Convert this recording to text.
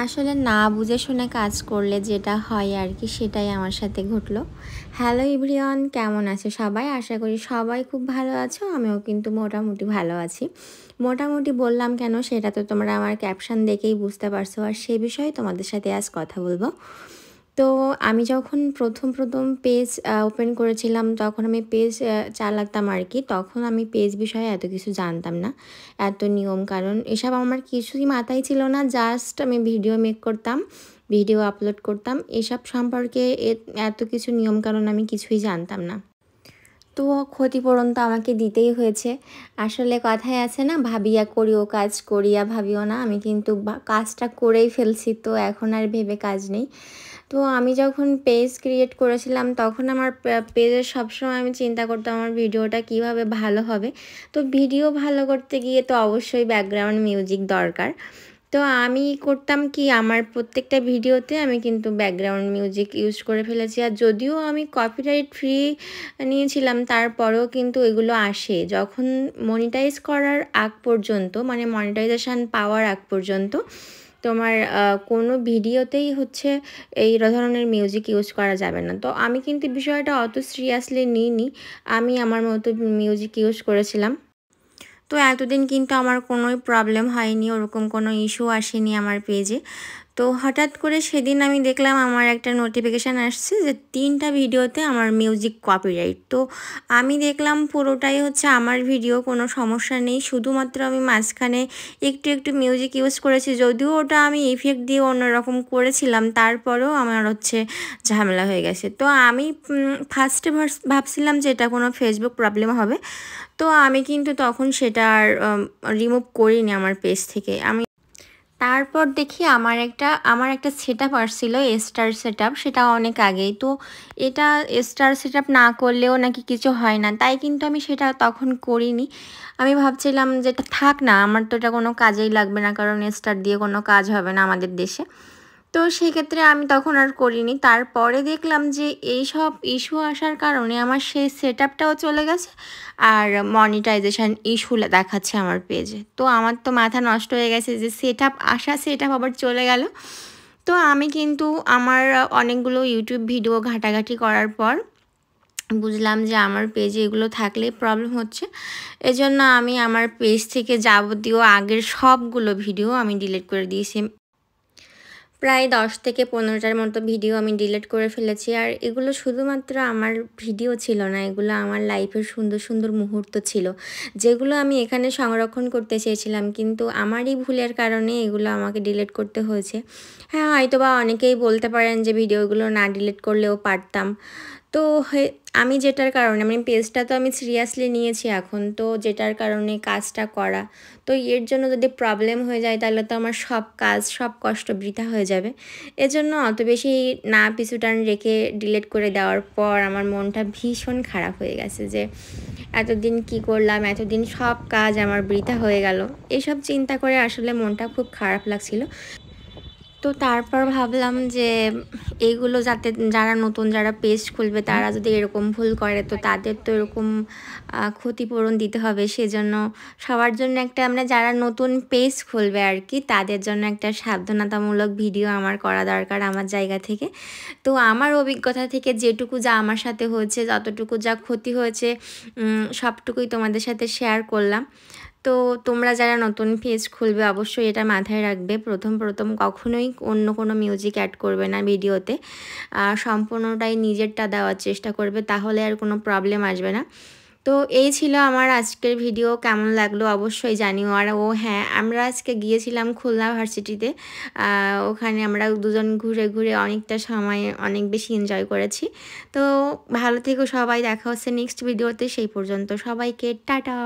আসলে না বুঝে শুনে কাজ করলে যেটা হয় আর কি সেটাই আমার সাথে ঘটলো। হ্যালো এভরিওয়ান, কেমন আছে সবাই? আশা করি সবাই খুব ভালো আছো। আমিও কিন্তু মোটামুটি ভালো আছি। মোটামুটি বললাম কেন সেটা তো তোমরা আমার ক্যাপশন দেখেই বুঝতে পারছো, আর সে বিষয়ে তোমাদের সাথে আজ কথা বলবো। তো আমি যখন প্রথম পেজ ওপেন করেছিলাম, তখন আমি পেজ চালাতাম আর কি। তখন আমি পেজ বিষয়ে এত কিছু জানতাম না, এত নিয়ম কারণ এসব আমার কিছুই মাথায় ছিল না। জাস্ট আমি ভিডিও মেক করতাম, ভিডিও আপলোড করতাম, এসব সম্পর্কে এত কিছু নিয়ম কারণ আমি কিছুই জানতাম না। তো ক্ষতিপূরণ তো আমাকে দিতেই হয়েছে। আসলে কথায় আছে না, ভাবিয়া করিও কাজ, করিয়া ভাবিও না। আমি কিন্তু কাজটা করেই ফেলছি, তো এখন আর ভেবে কাজ নেই। তো আমি যখন পেজ ক্রিয়েট করেছিলাম তখন আমার পেজে সবসময় আমি চিন্তা করতাম আমার ভিডিওটা কিভাবে ভালো হবে। তো ভিডিও ভালো করতে গিয়ে তো অবশ্যই ব্যাকগ্রাউন্ড মিউজিক দরকার। তো আমি করতাম কি, আমার প্রত্যেকটা ভিডিওতে আমি কিন্তু ব্যাকগ্রাউন্ড মিউজিক ইউজ করে ফেলেছি। আর যদিও আমি কপিরাইট ফ্রি নিয়েছিলাম, তারপরেও কিন্তু এগুলো আসে যখন মনিটাইজ করার আগ পর্যন্ত, মানে মনিটাইজেশান পাওয়ার আগ পর্যন্ত তোমার কোনো ভিডিওতেই হচ্ছে এই ধরনের মিউজিক ইউজ করা যাবে না। তো আমি কিন্তু বিষয়টা অত সিরিয়াসলি নিইনি, আমি আমার মতো মিউজিক ইউজ করেছিলাম। তো এতদিন কিন্তু আমার কোনোই প্রবলেম হয়নি, ওরকম কোনো ইস্যু আসেনি আমার পেজে। তো হঠাৎ করে সেদিন আমি দেখলাম আমার একটা নোটিফিকেশান আসছে যে 3টা ভিডিওতে আমার মিউজিক কপিরাইট। তো আমি দেখলাম পুরোটাই হচ্ছে আমার ভিডিও, কোনো সমস্যা নেই, শুধুমাত্র আমি মাঝখানে একটু মিউজিক ইউজ করেছি। যদিও ওটা আমি ইফেক্ট দিয়ে অন্যরকম করেছিলাম, তারপরেও আমার হচ্ছে ঝামেলা হয়ে গেছে। তো আমি ফার্স্টে ভাবছিলাম যে এটা কোনো ফেসবুক প্রবলেম হবে। তো আমি কিন্তু তখন সেটা আর রিমুভ করিনি আমার পেজ থেকে। আমি তারপর দেখি আমার একটা সেটআপ আসছিল, স্টার সেটআপ, সেটা অনেক আগেই। তো এটা স্টার সেটআপ না করলেও নাকি কিছু হয় না, তাই কিন্তু আমি সেটা তখন করিনি। আমি ভাবছিলাম যে এটা থাক না, আমার তো এটা কোনো কাজেই লাগবে না, কারণ স্টার দিয়ে কোনো কাজ হবে না আমাদের দেশে। তো সেক্ষেত্রে আমি তখন আর করিনি। তারপরে দেখলাম যে এইসব ইস্যু আসার কারণে আমার সেই সেটআপটাও চলে গেছে, আর মনিটাইজেশান ইস্যু দেখাচ্ছে আমার পেজে। তো আমার তো মাথা নষ্ট হয়ে গেছে যে সেটআপ আবার চলে গেল। তো আমি কিন্তু আমার অনেকগুলো ইউটিউব ভিডিও ঘাটাঘাটি করার পর বুঝলাম যে আমার পেজে এগুলো থাকলে প্রবলেম হচ্ছে। এজন্য আমি আমার পেজ থেকে যাবতীয় আগের সবগুলো ভিডিও আমি ডিলিট করে দিয়েছি। প্রায় 10 থেকে 15টার মতো ভিডিও আমি ডিলিট করে ফেলেছি। আর এগুলো শুধুমাত্র আমার ভিডিও ছিল না, এগুলো আমার লাইফের সুন্দর মুহূর্ত ছিল, যেগুলো আমি এখানে সংরক্ষণ করতে চেয়েছিলাম, কিন্তু আমারই ভুলের কারণে এগুলো আমাকে ডিলিট করতে হয়েছে। হ্যাঁ, হয়তোবা অনেকেই বলতে পারেন যে ভিডিওগুলো না ডিলিট করলেও পারতাম। তো আমি যেটার কারণে আমি পেজটা তো আমি সিরিয়াসলি নিয়েছি এখন, তো যেটার কারণে কাজটা করা, তো এর জন্য যদি প্রবলেম হয়ে যায় তাহলে তো আমার সব কাজ সব কষ্ট বৃথা হয়ে যাবে। এজন্য অত বেশি না পিছুটান রেখে ডিলিট করে দেওয়ার পর আমার মনটা ভীষণ খারাপ হয়ে গেছে যে এতদিন কি করলাম, এতদিন সব কাজ আমার বৃথা হয়ে গেল। এসব চিন্তা করে আসলে মনটা খুব খারাপ লাগছিল। তো তারপর ভাবলাম যে এইগুলো যাতে যারা পেজ খুলবে তারা যদি এরকম ভুল করে, তো তাদের তো এরকম ক্ষতিপূরণ দিতে হবে। সেজন্য সবার জন্য একটা, আমরা যারা নতুন পেজ খুলবে আর কি, তাদের জন্য একটা সাবধানতামূলক ভিডিও আমার করা দরকার আমার জায়গা থেকে। তো আমার অভিজ্ঞতা থেকে যেটুকু যা আমার সাথে হয়েছে, যতটুকু যা ক্ষতি হয়েছে, সবটুকুই তোমাদের সাথে শেয়ার করলাম। তো তোমরা যারা নতুন পেজ খুলবে অবশ্যই এটা মাথায় রাখবে, প্রথম কখনোই অন্য কোনো মিউজিক অ্যাড করবে না ভিডিওতে, সম্পূর্ণটাই নিজেরটা দেওয়ার চেষ্টা করবে, তাহলে আর কোনো প্রবলেম আসবে না। তো এই ছিল আমার আজকের ভিডিও, কেমন লাগলো অবশ্যই জানিও। আর হ্যাঁ, আমরা আজকে গিয়েছিলাম খুলনা ভার্সিটিতে, ওখানে আমরা দুজন ঘুরে অনেকটা সময় অনেক বেশি এনজয় করেছি। তো ভালো থেকো সবাই, দেখা হচ্ছে নেক্সট ভিডিওতে, সেই পর্যন্ত সবাইকে টাটা।